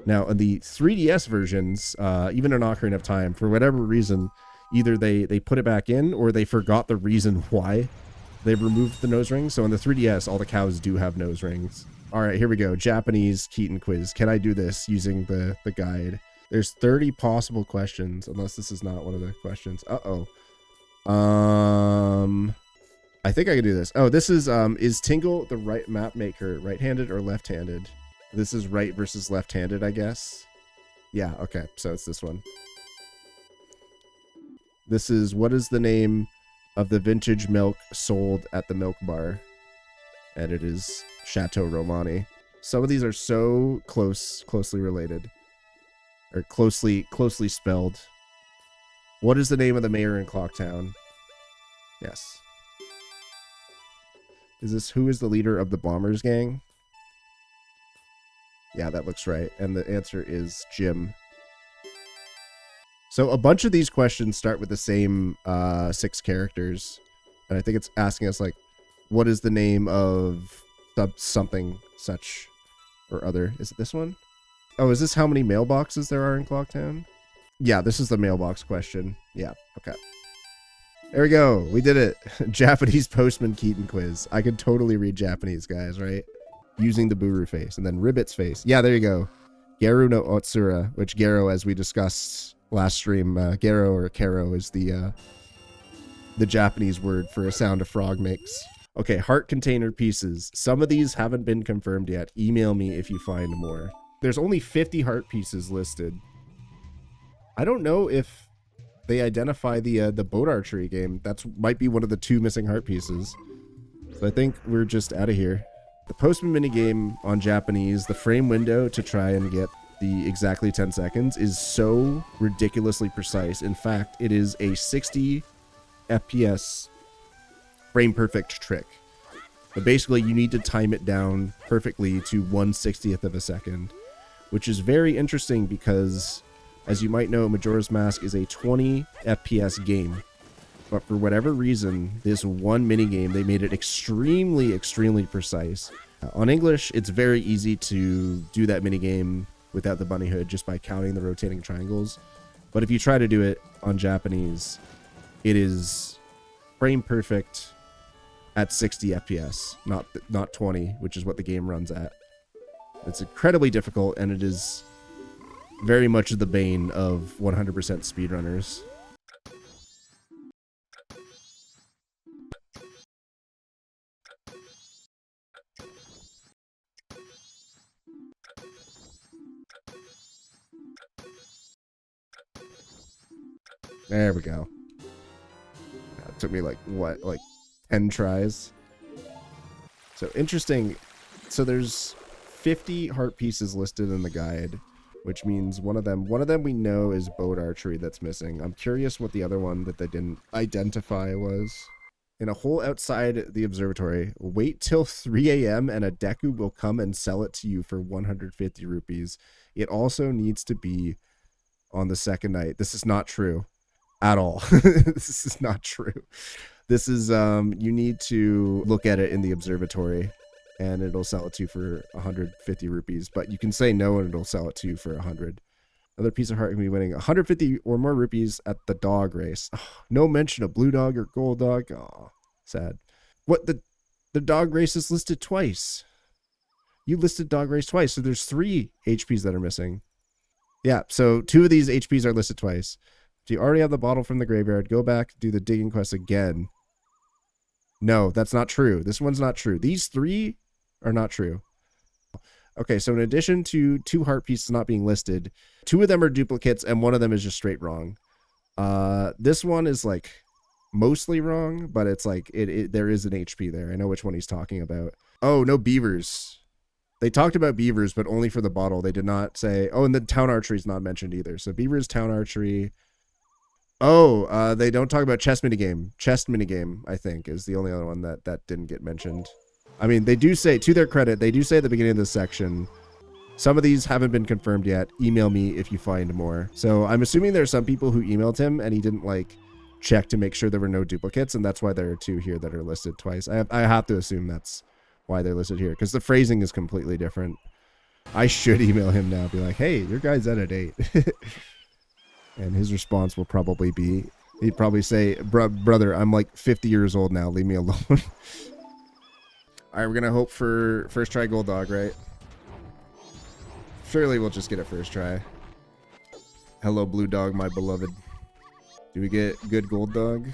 Now, in the 3DS versions, even in Ocarina of Time, for whatever reason, either they put it back in or they forgot the reason why they removed the nose ring. So in the 3DS, all the cows do have nose rings. All right, here we go. Japanese Keaton quiz. Can I do this using the guide? There's 30 possible questions, unless this is not one of the questions. Uh-oh. I think I can do this. Oh, this is Tingle the right map maker right-handed or left-handed? This is right versus left-handed, I guess. Yeah, okay. So it's this one. This is, what is the name of the vintage milk sold at the milk bar? And it is Chateau Romani. Some of these are so closely related. Or closely spelled. What is the name of the mayor in Clocktown? Yes. Who is the leader of the Bombers gang? Yeah, that looks right. And the answer is Jim. So a bunch of these questions start with the same 6 characters. And I think it's asking us, like, what is the name of something such or other? Is it this one? Oh, is this how many mailboxes there are in Clocktown? Yeah, this is the mailbox question. Yeah, okay. There we go. We did it. Japanese postman Keaton quiz. I could totally read Japanese, guys, right? Using the Buru face. And then Ribbit's face. Yeah, there you go. Geru no Otsura, which Gero, as we discussed last stream, Gero or Kero is the Japanese word for a sound a frog makes. Okay, heart container pieces. Some of these haven't been confirmed yet. Email me if you find more. There's only 50 heart pieces listed. I don't know if they identify the boat archery game. That's might be one of the 2 missing heart pieces. So I think we're just out of here. The postman minigame on Japanese, the frame window to try and get the exactly 10 seconds is so ridiculously precise. In fact, it is a 60 FPS frame perfect trick. But basically, you need to time it down perfectly to 1/60th of a second, which is very interesting because, as you might know, Majora's Mask is a 20 FPS game. But for whatever reason, this one minigame, they made it extremely precise. On English, it's very easy to do that minigame without the bunny hood just by counting the rotating triangles. But if you try to do it on Japanese, it is frame perfect at 60 FPS, not 20, which is what the game runs at. It's incredibly difficult, and it is very much the bane of 100% speedrunners. There we go. It took me like, what, like 10 tries? So interesting. So there's 50 heart pieces listed in the guide, which means one of them we know is boat archery that's missing. I'm curious what the other one that they didn't identify was. In a hole outside the observatory, wait till 3 a.m. and a Deku will come and sell it to you for 150 rupees. It also needs to be on the second night. This is not true at all. This is not true. This is, you need to look at it in the observatory and it'll sell it to you for 150 rupees, but you can say no and it'll sell it to you for 100. Another piece of heart can be winning 150 or more rupees at the dog race. Oh, no mention of blue dog or gold dog. Oh, sad. What, the dog race is listed twice. You listed dog race twice, so there's 3 HPs that are missing. Yeah, so 2 of these HPs are listed twice. If you already have the bottle from the graveyard, go back, do the digging quest again. No, that's not true. This one's not true. These 3 are not true. Okay, so in addition to 2 heart pieces not being listed, 2 of them are duplicates and one of them is just straight wrong. This one is like mostly wrong, but it's like there is an HP there. I know which one he's talking about. Oh, no beavers. They talked about beavers, but only for the bottle. They did not say, oh, and the town archery is not mentioned either. So beavers, town archery. Oh, they don't talk about chess minigame. Chess minigame, I think, is the only other one that didn't get mentioned. I mean, they do say, to their credit, they do say at the beginning of this section, some of these haven't been confirmed yet. Email me if you find more. So I'm assuming there are some people who emailed him and he didn't like check to make sure there were no duplicates, and that's why there are 2 here that are listed twice. I have to assume that's why they're listed here, because the phrasing is completely different. I should email him now, be like, hey, your guy's out of date. And his response will probably be, he'd probably say, brother, I'm like 50 years old now, leave me alone. All right, we're gonna hope for first try gold dog, right? Surely we'll just get it first try. Hello, blue dog, my beloved. Do we get good gold dog?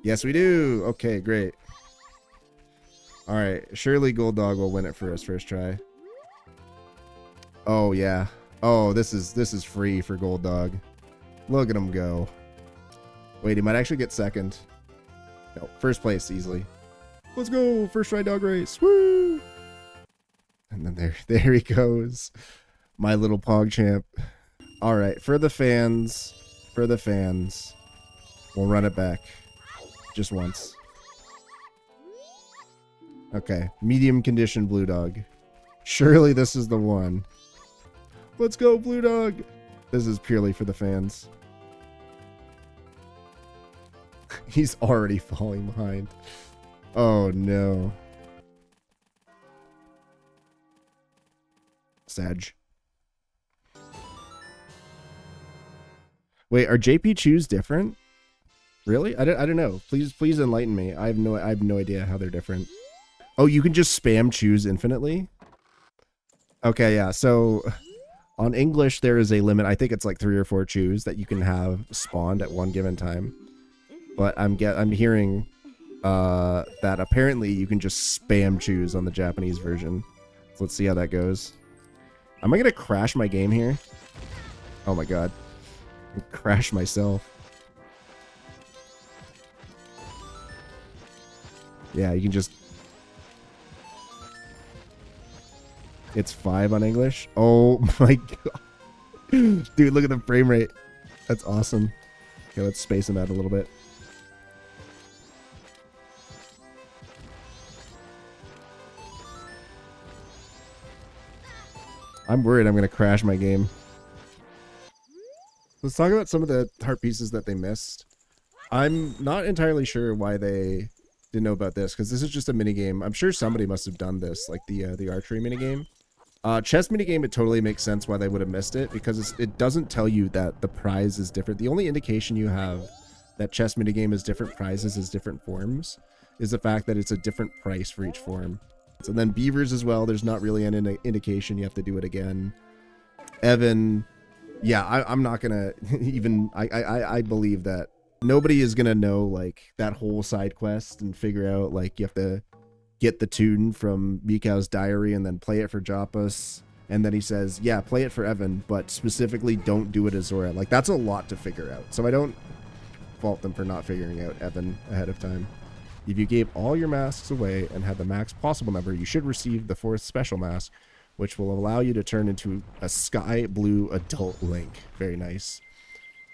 Yes, we do. Okay, great. All right, surely gold dog will win it for us first try. Oh yeah. Oh, this is free for gold dog. Look at him go. Wait, he might actually get second. No, first place easily. Let's go, first try dog race. Woo! And then there he goes. My little pog champ. All right, for the fans, we'll run it back just once. Okay, medium condition blue dog. Surely this is the one. Let's go, blue dog. This is purely for the fans. He's already falling behind. Oh no. Sag. Wait, are JP chews different? Really? I don't know. Please enlighten me. I have no idea how they're different. Oh, you can just spam choose infinitely? Okay, yeah. So on English there is a limit. I think it's like 3 or 4 chews that you can have spawned at one given time. But I'm hearing that apparently you can just spam choose on the Japanese version. So let's see how that goes. Am I gonna crash my game here? Oh my god. Crash myself. Yeah, you can just... It's 5 on English? Oh my god. Dude, look at the frame rate. That's awesome. Okay, let's space him out a little bit. I'm worried I'm going to crash my game. Let's talk about some of the heart pieces that they missed. I'm not entirely sure why they didn't know about this, because this is just a minigame. I'm sure somebody must have done this, like the archery minigame. Chess minigame, it totally makes sense why they would have missed it, because it doesn't tell you that the prize is different. The only indication you have that chess minigame is different prizes is different forms is the fact that it's a different price for each form. So then Beavers as well, there's not really an indication. You have to do it again. Evan, yeah, I'm not gonna even, I believe that nobody is gonna know like that whole side quest and figure out like you have to get the tune from Mikau's diary and then play it for Japas. And then he says, yeah, play it for Evan, but specifically don't do it as Zora. Like, that's a lot to figure out. So I don't fault them for not figuring out Evan ahead of time. If you gave all your masks away and had the max possible number, you should receive the 4th special mask, which will allow you to turn into a sky blue adult Link. Very nice.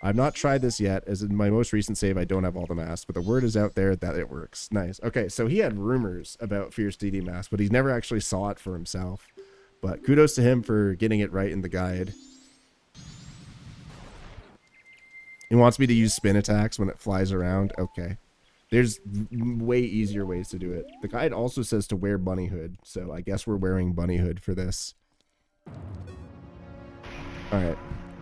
I've not tried this yet, as in my most recent save, I don't have all the masks, but the word is out there that it works. Nice. Okay, so he had rumors about Fierce DD Mask, but he never actually saw it for himself. But kudos to him for getting it right in the guide. He wants me to use spin attacks when it flies around. Okay. There's way easier ways to do it. The guide also says to wear bunny hood, so I guess we're wearing bunny hood for this. Alright.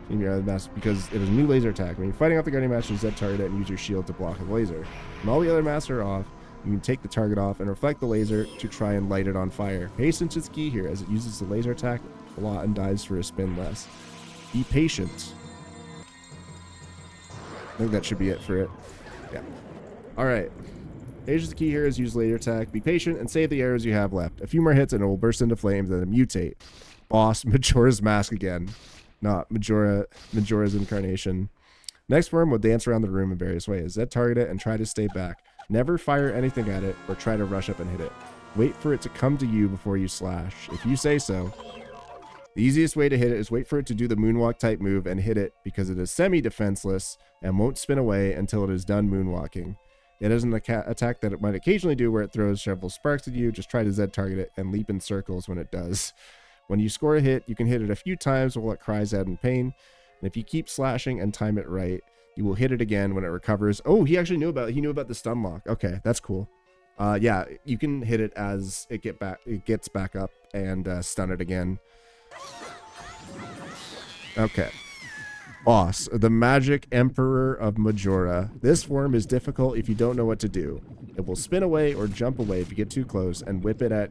Because it is a new laser attack. When you're fighting off the Guardian Master, Z target it and use your shield to block the laser. When all the other masks are off, you can take the target off and reflect the laser to try and light it on fire. Patience is key here, as it uses the laser attack a lot and dives for a spin less. Be patient. I think that should be it for it. Yeah. Alright. Patience is key here, is use laser attack. Be patient and save the arrows you have left. A few more hits and it will burst into flames and then mutate. Boss, Majora's Mask again. Not Majora's incarnation. Next form will dance around the room in various ways. Z target it and try to stay back. Never fire anything at it or try to rush up and hit it. Wait for it to come to you before you slash. If you say so. The easiest way to hit it is wait for it to do the moonwalk type move and hit it because it is semi-defenseless and won't spin away until it is done moonwalking. It is an attack that it might occasionally do where it throws several sparks at you. Just try to Z target it and leap in circles when it does. When you score a hit, you can hit it a few times while it cries out in pain. And if you keep slashing and time it right, you will hit it again when it recovers. Oh, he actually knew about the stun lock. Okay, that's cool. Yeah, you can hit it as it gets back up and stun it again. Okay. Boss, the Magic Emperor of Majora. This form is difficult if you don't know what to do. It will spin away or jump away if you get too close and whip at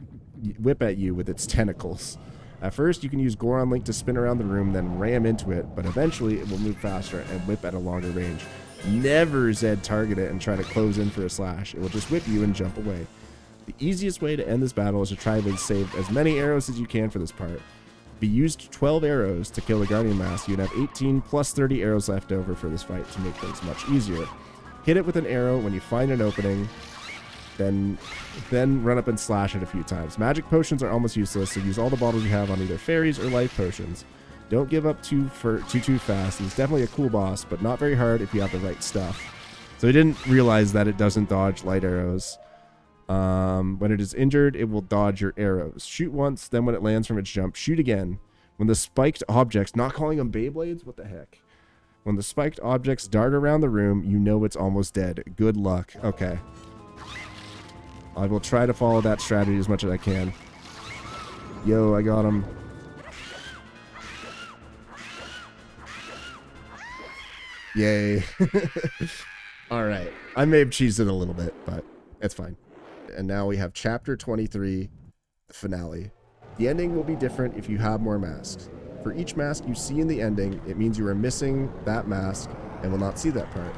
you with its tentacles. At first, you can use Goron Link to spin around the room, then ram into it, but eventually it will move faster and whip at a longer range. Never Z target it and try to close in for a slash. It will just whip you and jump away. The easiest way to end this battle is to try to save as many arrows as you can for this part. If you used 12 arrows to kill the Guardian Mask, you'd have 18 plus 30 arrows left over for this fight to make things much easier. Hit it with an arrow when you find an opening, then run up and slash it a few times. Magic potions are almost useless, so use all the bottles you have on either fairies or life potions. Don't give up too fast. It's definitely a cool boss, but not very hard if you have the right stuff. So I didn't realize that it doesn't dodge light arrows. When it is injured, it will dodge your arrows. Shoot once, then when it lands from its jump, shoot again. When the spiked objects, not calling them Beyblades? What the heck? When the spiked objects dart around the room, you know it's almost dead. Good luck. Okay. I will try to follow that strategy as much as I can. Yo, I got him. Yay. Alright. I may have cheesed it a little bit, but it's fine. And now we have Chapter 23, the finale. The ending will be different if you have more masks. For each mask you see in the ending, it means you are missing that mask and will not see that part.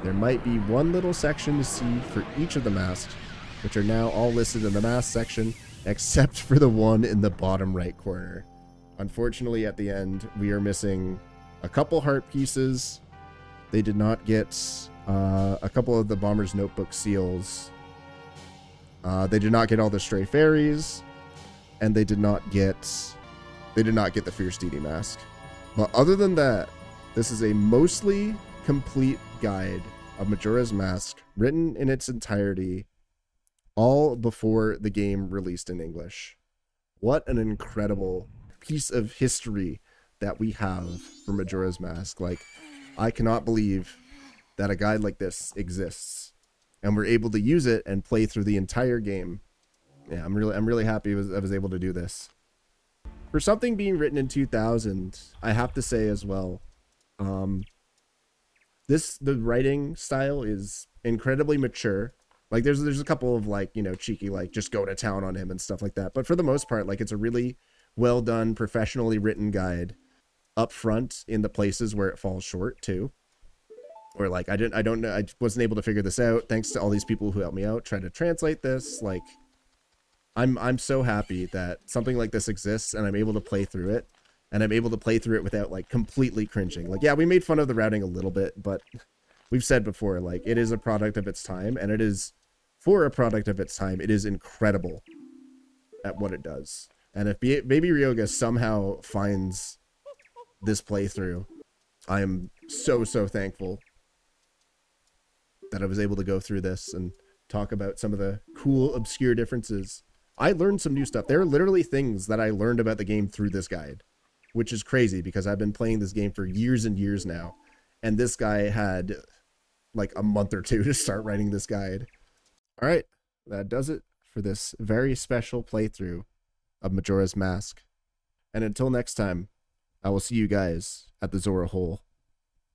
There might be one little section to see for each of the masks, which are now all listed in the mask section, except for the one in the bottom right corner. Unfortunately, at the end, we are missing a couple heart pieces. They did not get a couple of the Bomber's Notebook seals. They did not get all the stray fairies, and they did not get the Fierce DD Mask. But other than that, this is a mostly complete guide of Majora's Mask, written in its entirety, all before the game released in English. What an incredible piece of history that we have for Majora's Mask. Like, I cannot believe that a guide like this exists, and we're able to use it and play through the entire game. Yeah, I'm really happy I was able to do this. For something being written in 2000, I have to say as well, the writing style is incredibly mature. Like there's a couple of like, you know, cheeky like just go to town on him and stuff like that. But for the most part, like it's a really well done, professionally written guide up front in the places where it falls short too. Or like I don't know, I wasn't able to figure this out. Thanks to all these people who helped me out trying to translate this. Like I'm so happy that something like this exists and I'm able to play through it. And I'm able to play through it without like completely cringing. Like, yeah, we made fun of the routing a little bit, but we've said before, like it is a product of its time, and it is, for a product of its time, it is incredible at what it does. And if Baby Ryoga somehow finds this playthrough, I am so thankful that I was able to go through this and talk about some of the cool, obscure differences. I learned some new stuff. There are literally things that I learned about the game through this guide, which is crazy because I've been playing this game for years and years now. And this guy had like a month or two to start writing this guide. All right, that does it for this very special playthrough of Majora's Mask. And until next time, I will see you guys at the Zora hole.